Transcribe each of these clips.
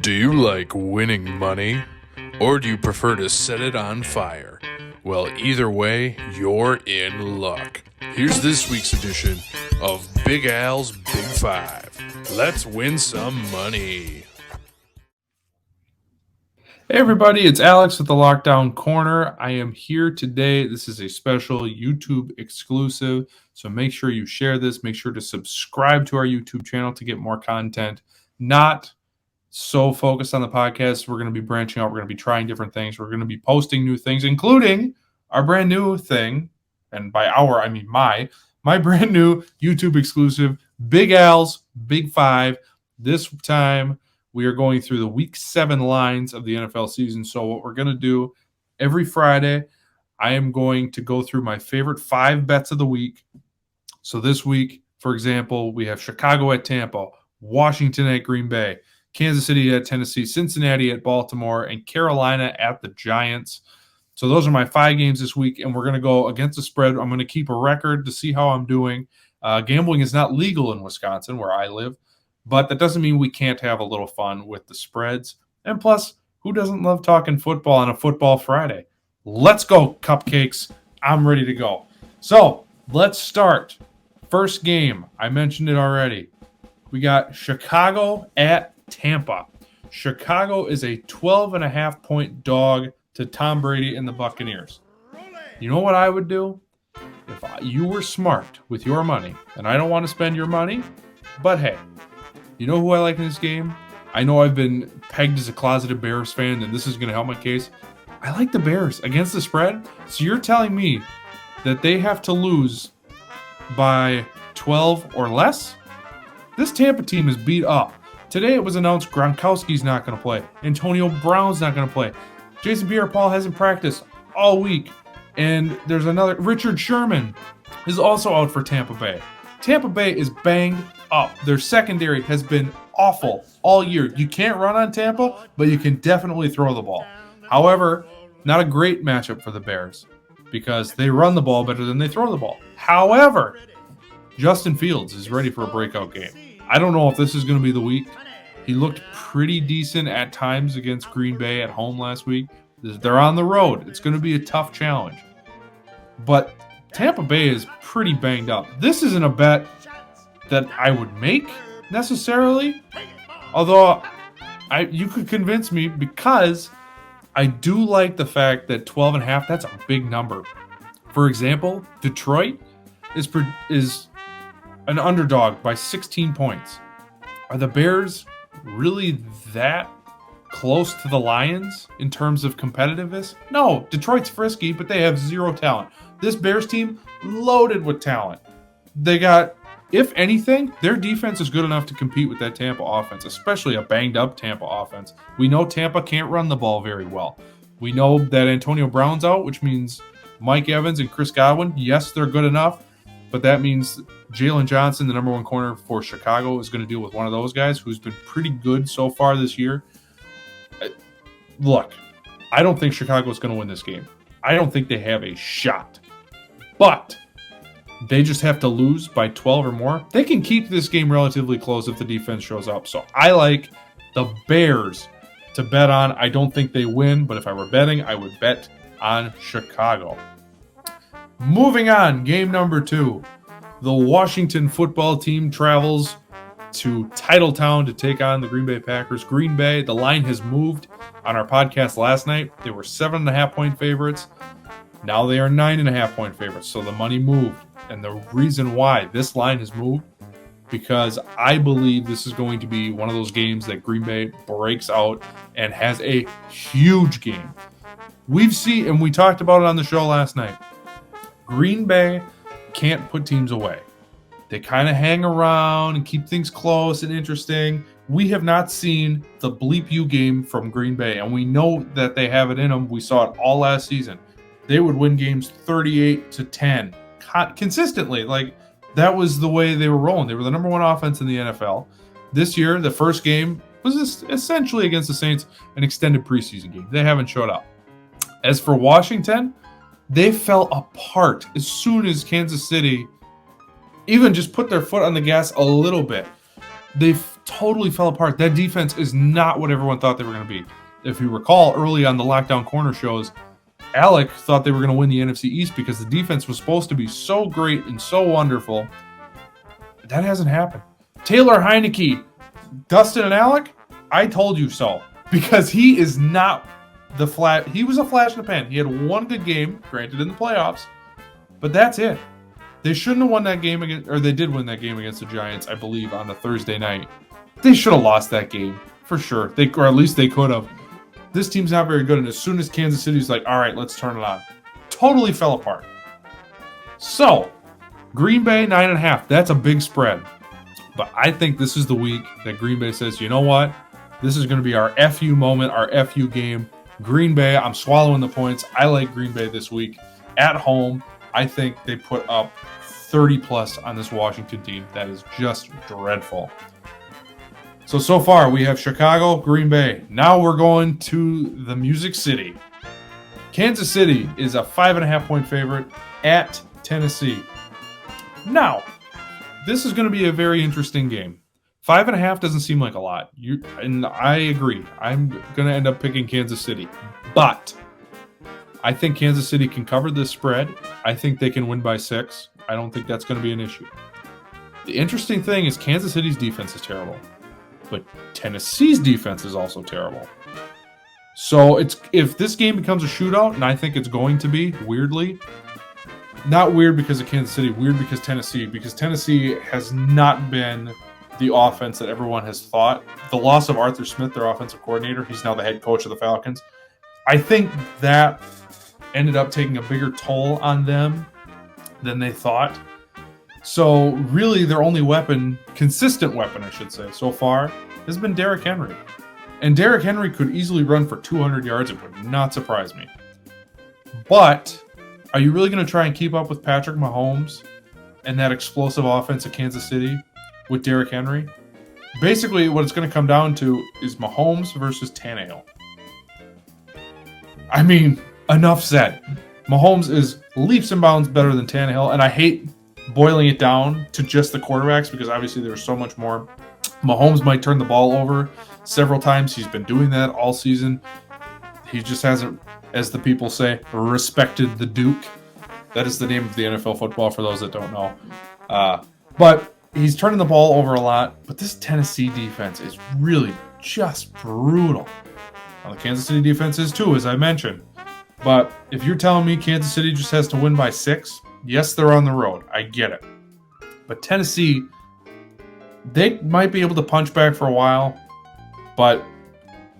Do you like winning money? Or do you prefer to set it on fire? Well, either way, you're in luck. Here's this week's edition of Big Al's Big Five. Let's win some money. Hey everybody, it's Alex with the Lockdown Corner. I am here today. This is a special YouTube exclusive, so make sure you share this. Make sure to subscribe to our YouTube channel to get more content. Not so focused on the podcast. We're going to be branching out. We're going to be trying different things. We're going to be posting new things, including our brand new thing. And by our, I mean my brand new YouTube exclusive, Big Al's Big Five. This time, we are going through the Week 7 lines of the NFL season. So what we're going to do every Friday, I am going to go through my favorite 5 bets of the week. So this week, for example, we have Chicago at Tampa, Washington at Green Bay, Kansas City at Tennessee, Cincinnati at Baltimore, and Carolina at the Giants. So those are my 5 games this week, and we're going to go against the spread. I'm going to keep a record to see how I'm doing. Gambling is not legal in Wisconsin, where I live. But that doesn't mean we can't have a little fun with the spreads. And plus, who doesn't love talking football on a Football Friday? Let's go, cupcakes. I'm ready to go. So, let's start. First game. I mentioned it already. We got Chicago at Tampa. Chicago is a 12.5-point dog to Tom Brady and the Buccaneers. You know what I would do? If you were smart with your money, and I don't want to spend your money, but hey, you know who I like in this game? I know I've been pegged as a closeted Bears fan, and this is going to help my case. I like the Bears against the spread. So you're telling me that they have to lose by 12 or less? This Tampa team is beat up. Today it was announced Gronkowski's not going to play. Antonio Brown's not going to play. Jason Pierre-Paul hasn't practiced all week. And there's another. Richard Sherman is also out for Tampa Bay. Tampa Bay is banged up. Their secondary has been awful all year. You can't run on Tampa, but you can definitely throw the ball. However, not a great matchup for the Bears because they run the ball better than they throw the ball. However, Justin Fields is ready for a breakout game. I don't know if this is going to be the week. He looked pretty decent at times against Green Bay at home last week. They're on the road. It's going to be a tough challenge. But Tampa Bay is pretty banged up. This isn't a bet that I would make necessarily, although you could convince me because I do like the fact that 12.5, that's a big number. For example, Detroit is an underdog by 16 points. Are the Bears really that close to the Lions in terms of competitiveness? No, Detroit's frisky, but they have zero talent. This Bears team loaded with talent. They got, if anything, their defense is good enough to compete with that Tampa offense, especially a banged-up Tampa offense. We know Tampa can't run the ball very well. We know that Antonio Brown's out, which means Mike Evans and Chris Godwin, yes, they're good enough, but that means Jalen Johnson, the number 1 corner for Chicago, is going to deal with one of those guys who's been pretty good so far this year. Look, I don't think Chicago's going to win this game. I don't think they have a shot. But they just have to lose by 12 or more. They can keep this game relatively close if the defense shows up. So I like the Bears to bet on. I don't think they win, but if I were betting, I would bet on Chicago. Moving on, game number 2. The Washington football team travels to Titletown to take on the Green Bay Packers. Green Bay, the line has moved. On our podcast last night, they were 7.5-point favorites. Now they are 9.5-point favorites, so the money moved. And the reason why this line has moved, because I believe this is going to be one of those games that Green Bay breaks out and has a huge game. We've seen, and we talked about it on the show last night, Green Bay can't put teams away. They kind of hang around and keep things close and interesting. We have not seen the bleep you game from Green Bay, and we know that they have it in them. We saw it all last season. They would win games 38-10 consistently. Like, that was the way they were rolling. They were the number 1 offense in the NFL. This year, the first game was essentially against the Saints, an extended preseason game. They haven't showed up. As for Washington, they fell apart as soon as Kansas City even just put their foot on the gas a little bit. They totally fell apart. That defense is not what everyone thought they were going to be. If you recall, early on the Lockdown Corner shows, Alec thought they were going to win the NFC East because the defense was supposed to be so great and so wonderful. That hasn't happened. Taylor Heineke, Dustin and Alec, I told you so. Because he is not the flat. He was a flash in the pan. He had one good game, granted in the playoffs, but that's it. They shouldn't have won that game against, or they did win that game against the Giants, I believe, on a Thursday night. They should have lost that game for sure. Or at least they could have. This team's not very good, and as soon as Kansas City's like, all right, let's turn it on, totally fell apart. So, Green Bay 9.5. That's a big spread. But I think this is the week that Green Bay says, you know what? This is going to be our FU moment, our FU game. Green Bay, I'm swallowing the points. I like Green Bay this week. At home, I think they put up 30-plus on this Washington team. That is just dreadful. So far, we have Chicago, Green Bay. Now we're going to the Music City. Kansas City is a 5.5-point favorite at Tennessee. Now, this is going to be a very interesting game. 5.5 doesn't seem like a lot. And I agree. I'm going to end up picking Kansas City. But I think Kansas City can cover this spread. I think they can win by 6. I don't think that's going to be an issue. The interesting thing is Kansas City's defense is terrible. But Tennessee's defense is also terrible. So if this game becomes a shootout, and I think it's going to be, weirdly, not weird because of Kansas City, weird because Tennessee has not been the offense that everyone has thought. The loss of Arthur Smith, their offensive coordinator, he's now the head coach of the Falcons. I think that ended up taking a bigger toll on them than they thought. So really their only weapon, consistent weapon I should say, so far has been Derrick Henry. And Derrick Henry could easily run for 200 yards. It would not surprise me. But are you really going to try and keep up with Patrick Mahomes and that explosive offense at Kansas City with Derrick Henry? Basically, what it's going to come down to is Mahomes versus Tannehill. I mean, enough said. Mahomes is leaps and bounds better than Tannehill, and I hate boiling it down to just the quarterbacks because obviously there's so much more. Mahomes might turn the ball over several times. He's been doing that all season. He just hasn't, as the people say, respected the Duke. That is the name of the NFL football for those that don't know. But he's turning the ball over a lot. But this Tennessee defense is really just brutal. Now, the Kansas City defense is too, as I mentioned. But if you're telling me Kansas City just has to win by 6, yes, they're on the road. I get it. But Tennessee, they might be able to punch back for a while. But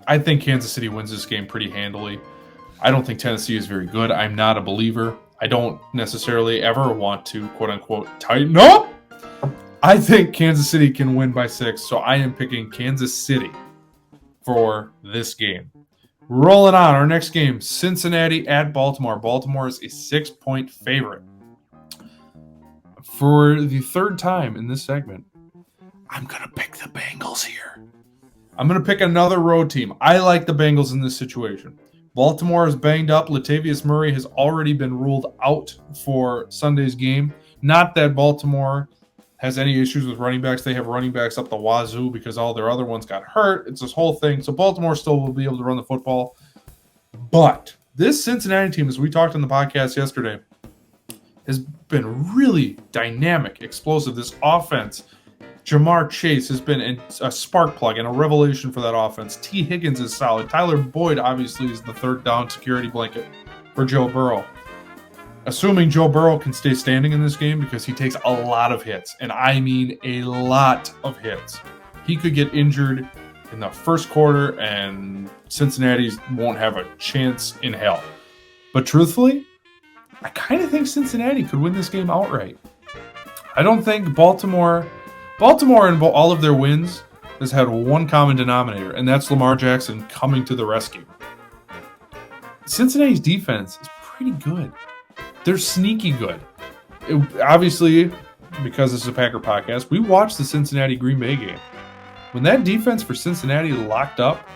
I think Kansas City wins this game pretty handily. I don't think Tennessee is very good. I'm not a believer. I don't necessarily ever want to, quote-unquote, tighten up. I think Kansas City can win by 6, so I am picking Kansas City for this game. Rolling on, our next game, Cincinnati at Baltimore. Baltimore is a 6-point favorite. For the third time in this segment, I'm going to pick the Bengals here. I'm going to pick another road team. I like the Bengals in this situation. Baltimore is banged up. Latavius Murray has already been ruled out for Sunday's game. Not that Baltimore has any issues with running backs. They have running backs up the wazoo because all their other ones got hurt. It's this whole thing. So Baltimore still will be able to run the football. But this Cincinnati team, as we talked on the podcast yesterday, has been really dynamic, explosive. This offense, Jamar Chase has been a spark plug and a revelation for that offense. T. Higgins is solid. Tyler Boyd, obviously, is the third down security blanket for Joe Burrow. Assuming Joe Burrow can stay standing in this game because he takes a lot of hits, and I mean a lot of hits. He could get injured in the first quarter, and Cincinnati won't have a chance in hell. But truthfully, I kind of think Cincinnati could win this game outright. I don't think Baltimore in all of their wins has had one common denominator, and that's Lamar Jackson coming to the rescue. Cincinnati's defense is pretty good. They're sneaky good. Obviously, because this is a Packer podcast, we watched the Cincinnati-Green Bay game. When that defense for Cincinnati locked up,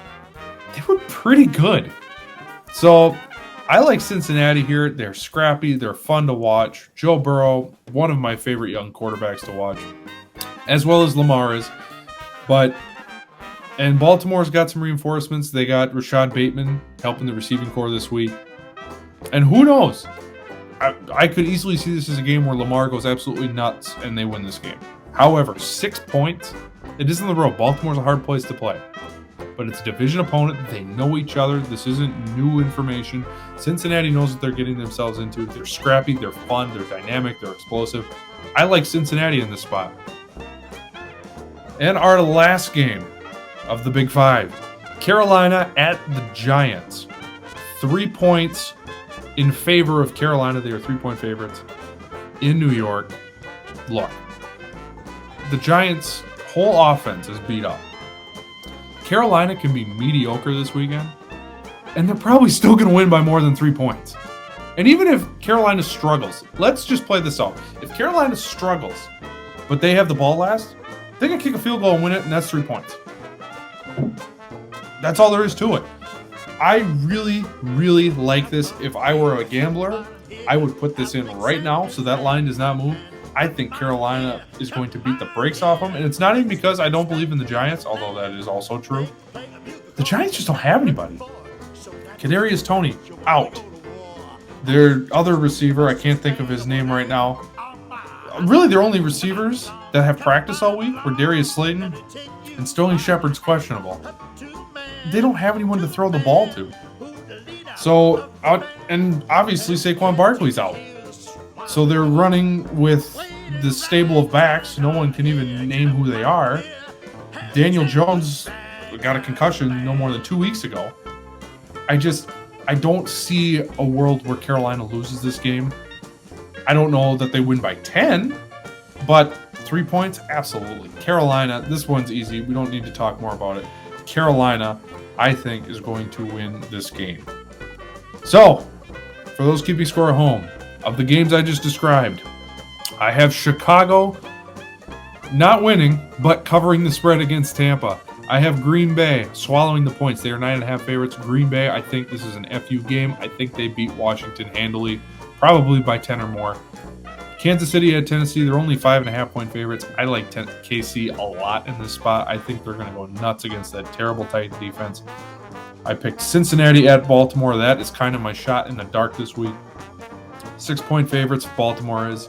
they were pretty good. So I like Cincinnati here. They're scrappy. They're fun to watch. Joe Burrow, one of my favorite young quarterbacks to watch, as well as Lamar is. And Baltimore's got some reinforcements. They got Rashad Bateman helping the receiving corps this week. And who knows? I could easily see this as a game where Lamar goes absolutely nuts and they win this game. However, 6 points, it is on the road. Baltimore's a hard place to play. But it's a division opponent. They know each other. This isn't new information. Cincinnati knows what they're getting themselves into. They're scrappy, they're fun, they're dynamic, they're explosive. I like Cincinnati in this spot. And our last game of the Big Five, Carolina at the Giants. 3 points in favor of Carolina. They are 3-point favorites in New York. Look, the Giants' whole offense is beat up. Carolina can be mediocre this weekend, and they're probably still going to win by more than 3 points. And even if Carolina struggles, let's just play this out. If Carolina struggles, but they have the ball last, they can kick a field goal and win it, and that's 3 points. That's all there is to it. I really, really like this. If I were a gambler, I would put this in right now so that line does not move. I think Carolina is going to beat the brakes off them. And it's not even because I don't believe in the Giants, although that is also true. The Giants just don't have anybody. Kadarius Toney, out. Their other receiver, I can't think of his name right now. Really, their only receivers that have practiced all week were Darius Slayton and Sterling Shepard's questionable. They don't have anyone to throw the ball to. So, and obviously Saquon Barkley's out. So they're running with the stable of backs. No one can even name who they are. Daniel Jones got a concussion no more than 2 weeks ago. I don't see a world where Carolina loses this game. I don't know that they win by 10, but 3 points, absolutely. Carolina, this one's easy. We don't need to talk more about it. Carolina, I think, is going to win this game. So, for those keeping score at home, of the games I just described, I have Chicago not winning, but covering the spread against Tampa. I have Green Bay swallowing the points. They are 9.5 favorites. Green Bay, I think this is an FU game. I think they beat Washington handily, probably by 10 or more. Kansas City at Tennessee, they're only 5.5-point favorites. I like KC a lot in this spot. I think they're going to go nuts against that terrible Titan defense. I picked Cincinnati at Baltimore. That is kind of my shot in the dark this week. 6-point favorites, Baltimore is.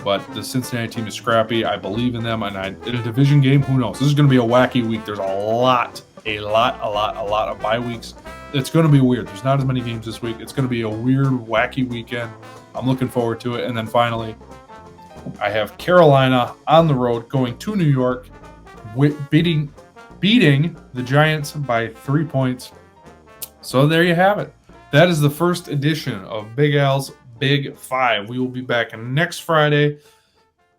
But the Cincinnati team is scrappy. I believe in them. And in a division game, who knows? This is going to be a wacky week. There's a lot of bye weeks. It's going to be weird. There's not as many games this week. It's going to be a weird, wacky weekend. I'm looking forward to it. And then finally, I have Carolina on the road going to New York, beating the Giants by 3 points. So there you have it. That is the first edition of Big Al's Big Five. We will be back next Friday,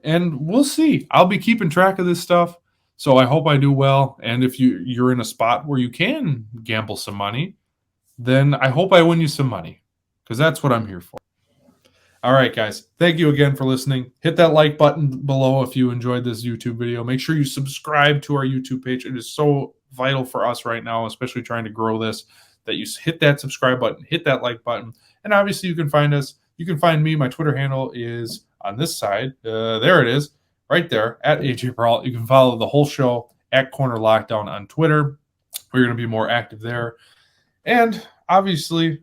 and we'll see. I'll be keeping track of this stuff, so I hope I do well. And if you're in a spot where you can gamble some money, then I hope I win you some money, because that's what I'm here for. All right, guys. Thank you again for listening. Hit that like button below if you enjoyed this YouTube video. Make sure you subscribe to our YouTube page. It is so vital for us right now, especially trying to grow this, that you hit that subscribe button, hit that like button. And obviously you can find us. You can find me. My Twitter handle is on this side. There it is, right there, at AJ Peralt. You can follow the whole show at Corner Lockdown on Twitter. We're going to be more active there. And obviously,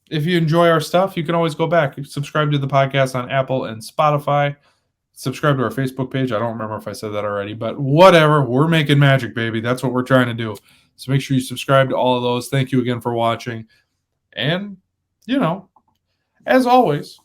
if you enjoy our stuff, you can always go back. Subscribe to the podcast on Apple and Spotify. Subscribe to our Facebook page. I don't remember if I said that already, but whatever. We're making magic, baby. That's what we're trying to do. So make sure you subscribe to all of those. Thank you again for watching. And, as always,